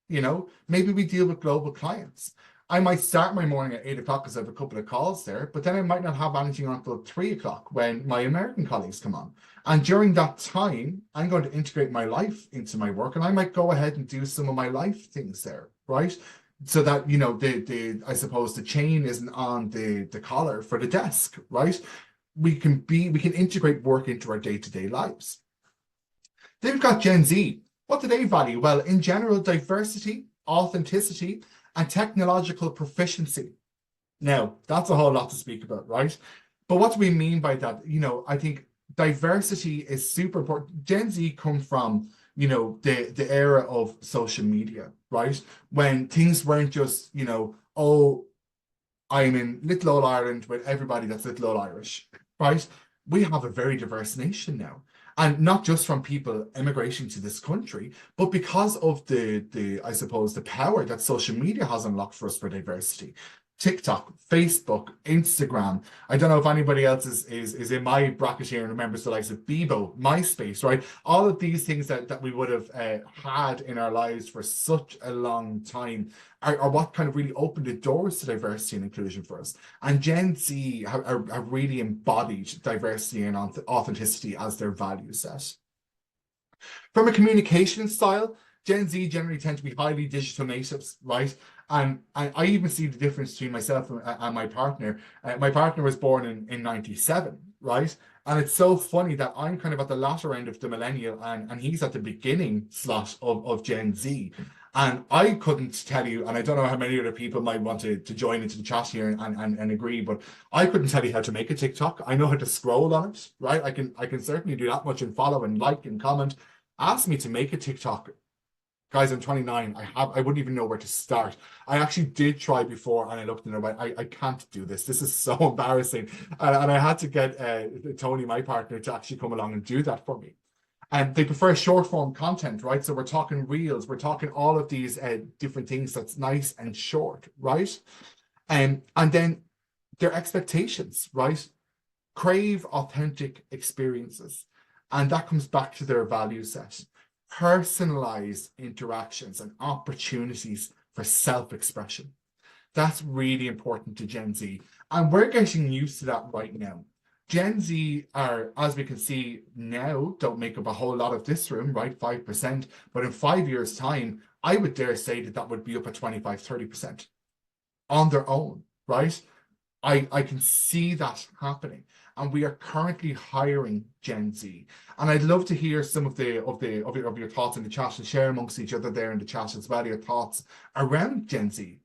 You know, maybe we deal with global clients. I might start my morning at 8 o'clock because I have a couple of calls there, but then I might not have anything until 3 o'clock when my American colleagues come on. And during that time, I'm going to integrate my life into my work, and I might go ahead and do some of my life things there, right? So that, you know, I suppose the chain isn't on the collar for the desk, right? We can integrate work into our day-to-day lives. Then we've got Gen Z. What do they value? Well, in general, diversity, authenticity, and technological proficiency. Now, that's a whole lot to speak about, right? But what do we mean by that? You know, I think diversity is super important. Gen Z come from, you know, the era of social media, right? When things weren't just, you know, oh, I'm in little old Ireland with everybody that's little old Irish, right? We have a very diverse nation now. And not just from people immigration to this country, but because of I suppose, the power that social media has unlocked for us for diversity. TikTok, Facebook, Instagram. I don't know if anybody else is in my bracket here and remembers the likes of Bebo, MySpace, right? All of these things that we would have had in our lives for such a long time are what kind of really opened the doors to diversity and inclusion for us. And Gen Z have really embodied diversity and authenticity as their value set. From a communication style, Gen Z generally tend to be highly digital natives, right? And I even see the difference between myself and my partner. My partner was born in 97, right? And it's so funny that I'm kind of at the latter end of the millennial, and he's at the beginning slot of Gen Z. And I couldn't tell you, and I don't know how many other people might want to join into the chat here and agree, but I couldn't tell you how to make a TikTok. I know how to scroll on it, right? I can certainly do that much and follow and like and comment. Ask me to make a TikTok. Guys, I'm 29. I wouldn't even know where to start. I actually did try before, and I looked and I went, I can't do this. This is so embarrassing. And I had to get Tony, my partner, to actually come along and do that for me. And they prefer short form content, right? So we're talking reels, we're talking all of these different things that's nice and short, right? And then their expectations, right? Crave authentic experiences. And that comes back to their value set. Personalized interactions and opportunities for self-expression. That's really important to Gen Z. And we're getting used to that right now. Gen Z are, as we can see now, don't make up a whole lot of this room, right? 5%. But in 5 years' time, I would dare say that would be up at 25, 30% on their own, right? I can see that happening. And we are currently hiring Gen Z. And I'd love to hear some of your thoughts in the chat, and share amongst each other there in the chat as well, your thoughts around Gen Z.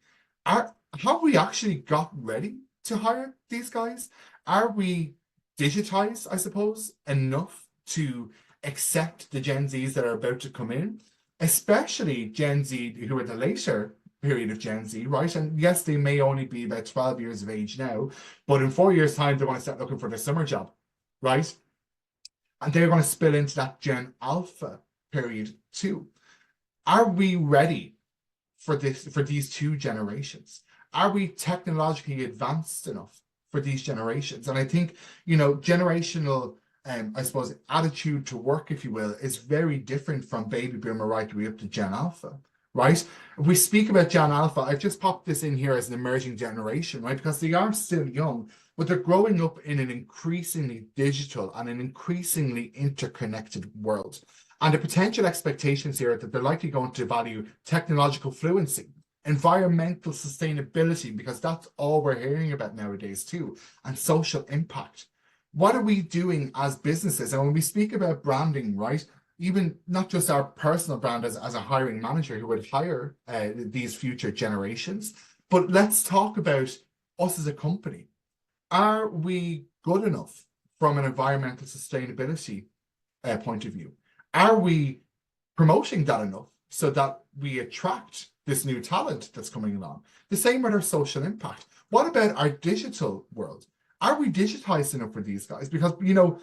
Have we actually got ready to hire these guys? Are we digitized, I suppose, enough to accept the Gen Zs that are about to come in? Especially Gen Z who are the later period of Gen Z, right? And yes, they may only be about 12 years of age now, but in 4 years' time, they want to start looking for their summer job, right? And they're going to spill into that Gen Alpha period too. Are we ready for these two generations? Are we technologically advanced enough for these generations? And I think, you know, generational I suppose attitude to work, if you will, is very different from baby boomer right the way up to Gen Alpha. Right? If we speak about Gen Alpha, I've just popped this in here as an emerging generation, right? Because they are still young, but they're growing up in an increasingly digital and an increasingly interconnected world. And the potential expectations here are that they're likely going to value technological fluency, environmental sustainability, because that's all we're hearing about nowadays too, and social impact. What are we doing as businesses? And when we speak about branding, right? Even not just our personal brand as a hiring manager who would hire these future generations, but let's talk about us as a company. Are we good enough from an environmental sustainability point of view? Are we promoting that enough? so that we attract this new talent that's coming along. The same with our social impact. What about our digital world? Are we digitized enough for these guys? Because, you know,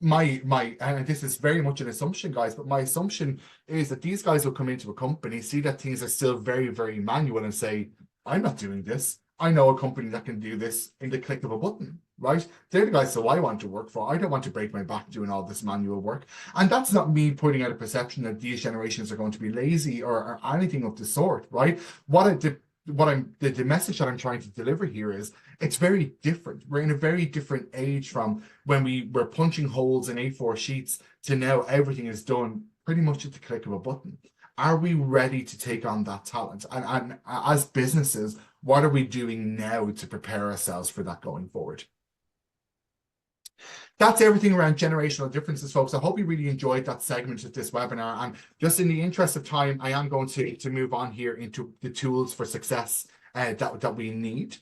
and this is very much an assumption, guys, but my assumption is that these guys will come into a company, see that things are still very, very manual and say, I'm not doing this. I know a company that can do this in the click of a button, right? They're the guys so I want to work for. I don't want to break my back doing all this manual work. And that's not me putting out a perception that these generations are going to be lazy or anything of the sort, right? The message that I'm trying to deliver here is it's very different. We're in a very different age from when we were punching holes in A4 sheets to now everything is done pretty much at the click of a button. Are we ready to take on that talent? And as businesses, what are we doing now to prepare ourselves for that going forward? That's everything around generational differences, folks. I hope you really enjoyed that segment of this webinar. And just in the interest of time, I am going to move on here into the tools for success that we need.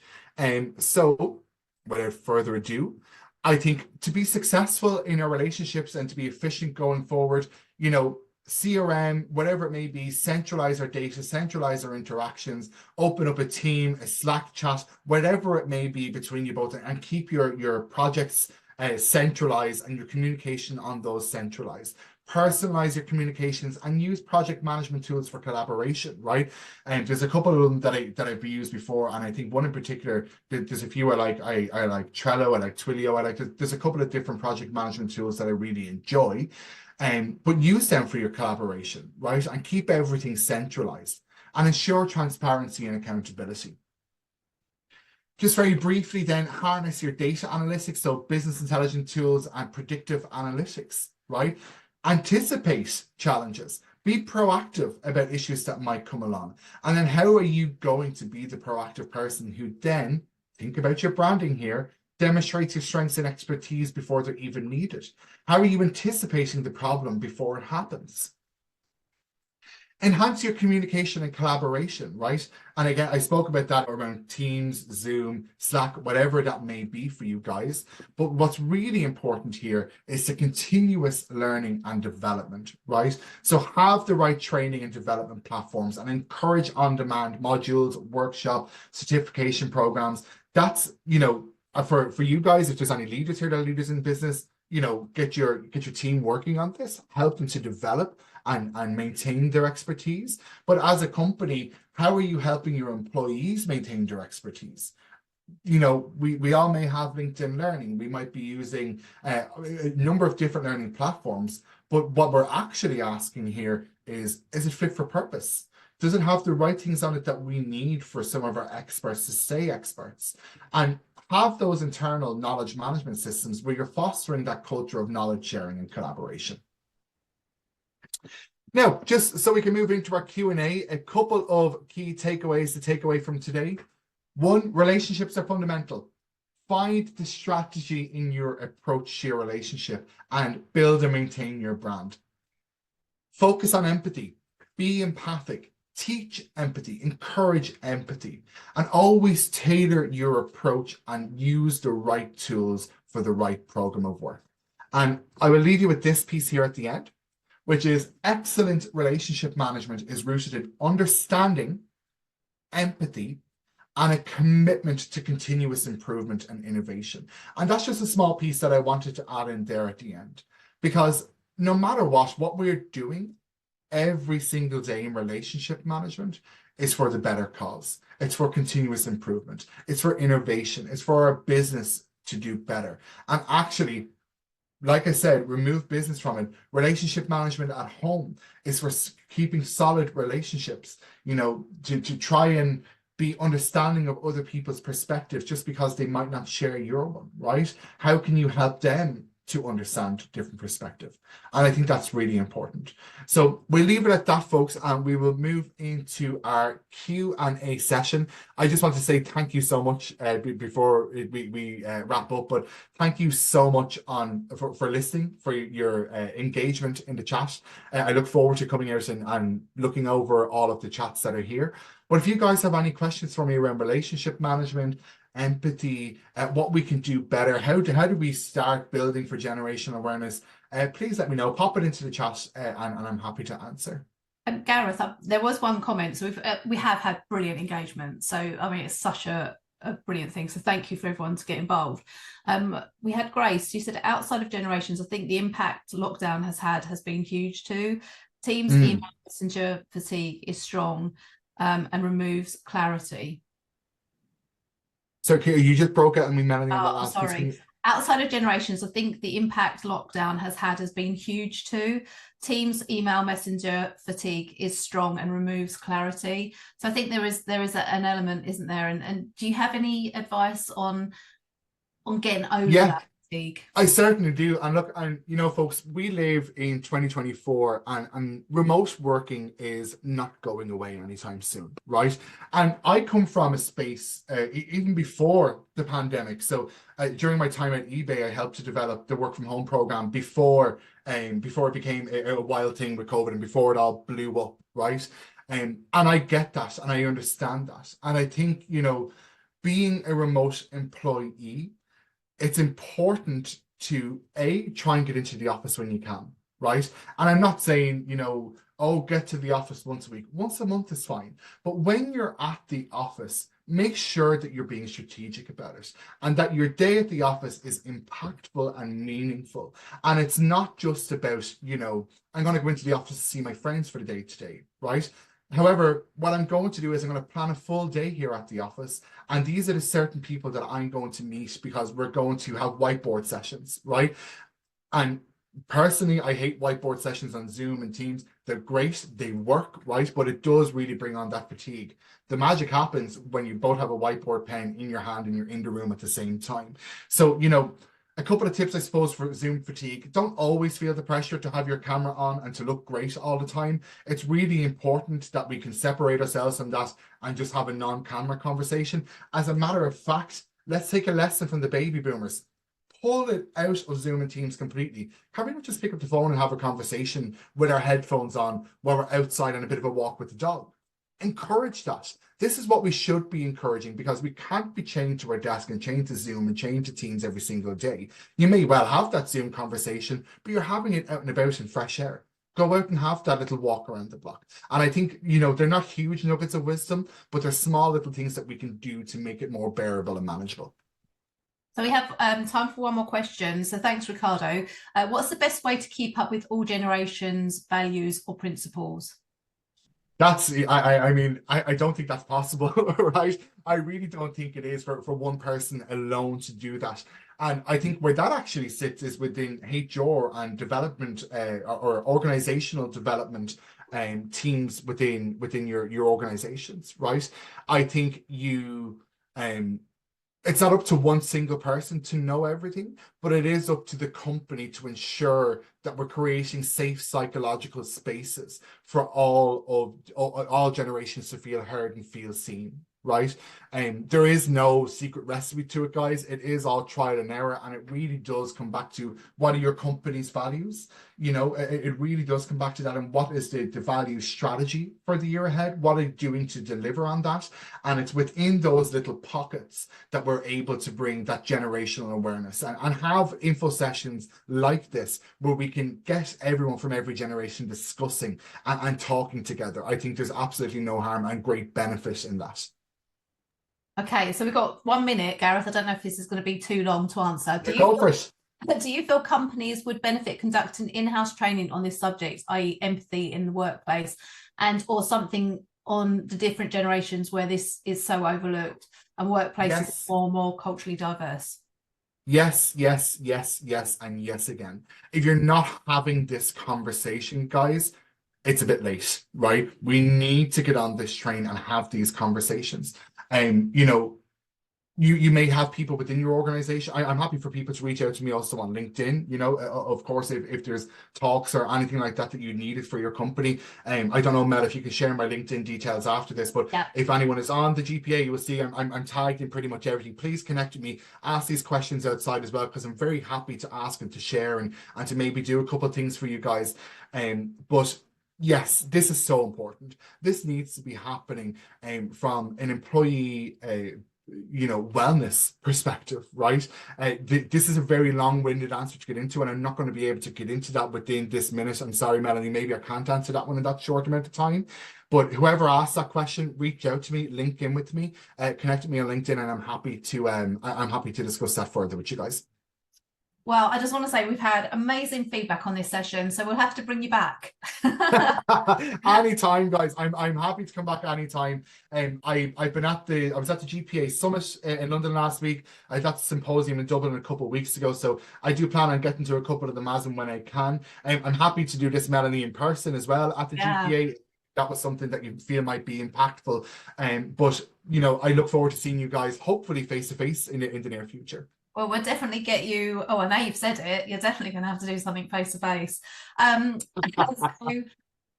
So without further ado, I think to be successful in our relationships and to be efficient going forward, you know, CRM, whatever it may be, centralize our data, centralize our interactions, open up a team, a Slack chat, whatever it may be between you both, and keep your projects centralized and your communication on those centralized. Personalize your communications and use project management tools for collaboration, right? And there's a couple of them that I've used before, and I think one in particular, there's a few I like Trello, I like Twilio, there's a couple of different project management tools that I really enjoy. But use them for your collaboration, right? And keep everything centralized and ensure transparency and accountability. Just very briefly then, harness your data analytics, so business intelligence tools and predictive analytics, right? Anticipate challenges. Be proactive about issues that might come along. And then how are you going to be the proactive person who then, think about your branding here, demonstrates your strengths and expertise before they're even needed? How are you anticipating the problem before it happens? Enhance your communication and collaboration, right? And again, I spoke about that around Teams, Zoom, Slack, whatever that may be for you guys. But what's really important here is the continuous learning and development, right? So have the right training and development platforms and encourage on-demand modules, workshop, certification programs. That's, you know, for you guys, if there's any leaders here that are leaders in business, you know, get your team working on this, help them to develop and maintain their expertise. But as a company, how are you helping your employees maintain their expertise? You know, we all may have LinkedIn Learning. We might be using a number of different learning platforms, but what we're actually asking here is it fit for purpose? Does it have the right things on it that we need for some of our experts to stay experts? And have those internal knowledge management systems where you're fostering that culture of knowledge sharing and collaboration. Now, just so we can move into our Q&A, a couple of key takeaways to take away from today. One, relationships are fundamental. Find the strategy in your approach to your relationship and build and maintain your brand. Focus on empathy. Be empathic. Teach empathy, encourage empathy, and always tailor your approach and use the right tools for the right program of work. And I will leave you with this piece here at the end, which is excellent relationship management is rooted in understanding, empathy, and a commitment to continuous improvement and innovation. And that's just a small piece that I wanted to add in there at the end, because no matter what we're doing every single day in relationship management is for the better cause. It's for continuous improvement. It's for innovation. It's for our business to do better. And actually, like I said, remove business from it. Relationship management at home is for keeping solid relationships, you know, to try and be understanding of other people's perspectives just because they might not share your one, right? How can you help them to understand different perspective? And I think that's really important. So we'll leave it at that, folks, and we will move into our Q&A session. I just want to say thank you so much before we wrap up, but thank you so much for listening, for your engagement in the chat. I look forward to coming out and looking over all of the chats that are here. But if you guys have any questions for me around relationship management, empathy, what we can do better, how do we start building for generational awareness, please let me know. Pop it into the chat and I'm happy to answer. Gareth, there was one comment. So we have had brilliant engagement. So I mean, it's such a brilliant thing. So thank you for everyone to get involved. We had Grace. She said, outside of generations, I think the impact lockdown has been huge too. Teams email messenger fatigue is strong and removes clarity. So you just broke out on me, Melanie, on that Oh, last sorry. piece. Outside of generations, I think the impact lockdown has been huge too. Teams email messenger fatigue is strong and removes clarity. So I think there is an element, isn't there? And do you have any advice on getting over that fatigue? I certainly do. And look, and you know, folks, we live in 2024 and remote working is not going away anytime soon, right? And I come from a space, even before the pandemic. So during my time at eBay, I helped to develop the work from home program before it became a wild thing with COVID and before it all blew up, right? And I get that and I understand that. And I think, you know, being a remote employee, it's important to try and get into the office when you can, right? And I'm not saying, you know, oh, get to the office once a week. Once a month is fine. But when you're at the office, make sure that you're being strategic about it and that your day at the office is impactful and meaningful. And it's not just about, you know, I'm going to go into the office to see my friends for the day today, right? However, what I'm going to do is I'm going to plan a full day here at the office. And these are the certain people that I'm going to meet because we're going to have whiteboard sessions, right? And personally, I hate whiteboard sessions on Zoom and Teams. They're great, they work, right? But it does really bring on that fatigue. The magic happens when you both have a whiteboard pen in your hand and you're in the room at the same time. So, you know, a couple of tips, I suppose, for Zoom fatigue. Don't always feel the pressure to have your camera on and to look great all the time. It's really important that we can separate ourselves from that and just have a non-camera conversation. As a matter of fact, let's take a lesson from the baby boomers. Pull it out of Zoom and Teams completely. Can we not just pick up the phone and have a conversation with our headphones on while we're outside on a bit of a walk with the dog? Encourage that. This is what we should be encouraging because we can't be chained to our desk and chained to Zoom and chained to Teams every single day. You may well have that Zoom conversation, but you're having it out and about in fresh air. Go out and have that little walk around the block. And I think, you know, they're not huge nuggets of wisdom, but they're small little things that we can do to make it more bearable and manageable. So we have time for one more question. So thanks, Ricardo. What's the best way to keep up with all generations' values or principles? I mean, I don't think that's possible, right? I really don't think it is for one person alone to do that. And I think where that actually sits is within HR and development or organizational development teams within your organizations, right? I think it's not up to one single person to know everything, but it is up to the company to ensure that we're creating safe psychological spaces for all generations to feel heard and feel seen, right? There is no secret recipe to it, guys. It is all trial and error, and it really does come back to what are your company's values? You know, it really does come back to that, and what is the value strategy for the year ahead? What are you doing to deliver on that? And it's within those little pockets that we're able to bring that generational awareness and have info sessions like this where we can get everyone from every generation discussing and talking together. I think there's absolutely no harm and great benefit in that. Okay, so we've got 1 minute, Gareth. I don't know if this is going to be too long to answer. Go for it. Do you feel companies would benefit conducting in-house training on this subject, i.e. empathy in the workplace, and or something on the different generations where this is so overlooked and workplaces are more culturally diverse? Yes, yes, yes, yes, and yes again. If you're not having this conversation, guys, it's a bit late, right? We need to get on this train and have these conversations. You know, you may have people within your organization. I'm happy for people to reach out to me also on LinkedIn, you know, of course, if there's talks or anything like that that you needed for your company. I don't know, Mel, if you can share my LinkedIn details after this, but if anyone is on the GPA, you will see I'm tagged in pretty much everything. Please connect with me, ask these questions outside as well, because I'm very happy to ask and to share and to maybe do a couple of things for you guys. But yes, this is so important. This needs to be happening from an employee wellness perspective, right? This is a very long-winded answer to get into, and I'm not going to be able to get into that within this minute. I'm sorry, Melanie, maybe I can't answer that one in that short amount of time. But whoever asked that question, reach out to me, link in with me, connect with me on LinkedIn, and I'm happy to discuss that further with you guys. Well, I just want to say we've had amazing feedback on this session, so we'll have to bring you back. Anytime, guys. I'm happy to come back anytime. I was at the GPA summit in London last week. I was at the symposium in Dublin a couple of weeks ago, so I do plan on getting to a couple of them as and when I can. I'm happy to do this, Melanie, in person as well at the GPA. That was something that you feel might be impactful. But I look forward to seeing you guys hopefully face to face in the near future. Well, we'll definitely get you. Oh, I know you've said it. You're definitely going to have to do something face to face. So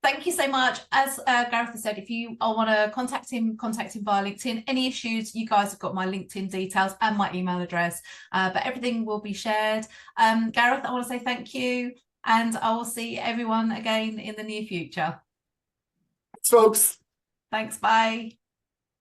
thank you so much. As Gareth has said, if you want to contact him via LinkedIn. Any issues, you guys have got my LinkedIn details and my email address, but everything will be shared. Gareth, I want to say thank you, and I will see everyone again in the near future. Thanks, folks. Thanks, bye.